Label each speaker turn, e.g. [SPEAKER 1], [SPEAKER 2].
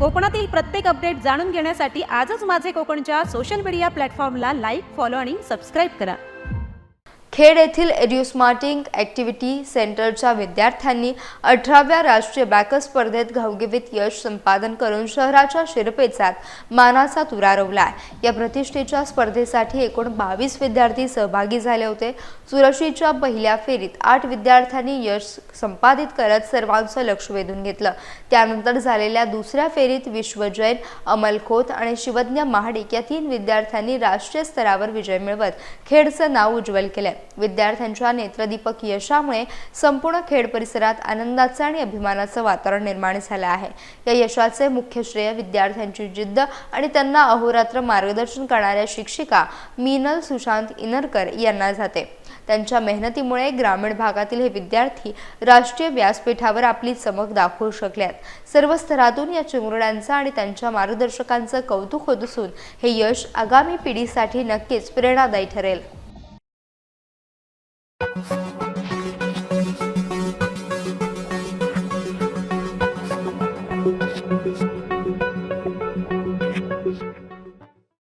[SPEAKER 1] कोकणातील प्रत्येक अपडेट जाणून घेण्यासाठी आजच माझे कोकणच्या सोशल मीडिया प्लॅटफॉर्मला लाईक, फॉलो आणि सबस्क्राईब करा।
[SPEAKER 2] खेड येथील एड्युस्मार्टिंग ॲक्टिव्हिटी सेंटरच्या विद्यार्थ्यांनी 18व्या राष्ट्रीय बॅकर स्पर्धेत घवघवीत यश संपादन करून शहराच्या शिरपेचात मानाचा तुरा रोवला। या प्रतिष्ठेच्या स्पर्धेसाठी एकूण 22 विद्यार्थी सहभागी झाले होते। चुरशीच्या पहिल्या फेरीत 8 विद्यार्थ्यांनी यश संपादित करत सर्वांचं लक्ष वेधून घेतलं। त्यानंतर झालेल्या दुसऱ्या फेरीत विश्व जैन, अमल खोत आणि शिवज्ञ महाडिक या 3 विद्यार्थ्यांनी राष्ट्रीय स्तरावर विजय मिळवत खेडचं नाव उज्ज्वल केले। विद्यार्थ्यांच्या नेत्रदीपक यशामुळे संपूर्ण खेड परिसरात आनंदाचं आणि अभिमानाचं वातावरण निर्माण झालं आहे। या यशाचे मुख्य श्रेय विद्यार्थ्यांची जिद्द आणि त्यांना अहोरात्र मार्गदर्शन करणाऱ्या शिक्षिका मीनल सुशांत इनरकर यांना जाते। त्यांच्या मेहनतीमुळे ग्रामीण भागातील हे विद्यार्थी राष्ट्रीय व्यासपीठावर आपली चमक दाखवू शकले आहेत। सर्व स्तरातून या चिमुरड्यांचं आणि त्यांच्या मार्गदर्शकांचं कौतुक होत असून हे यश आगामी पिढीसाठी नक्कीच प्रेरणादायी ठरेल।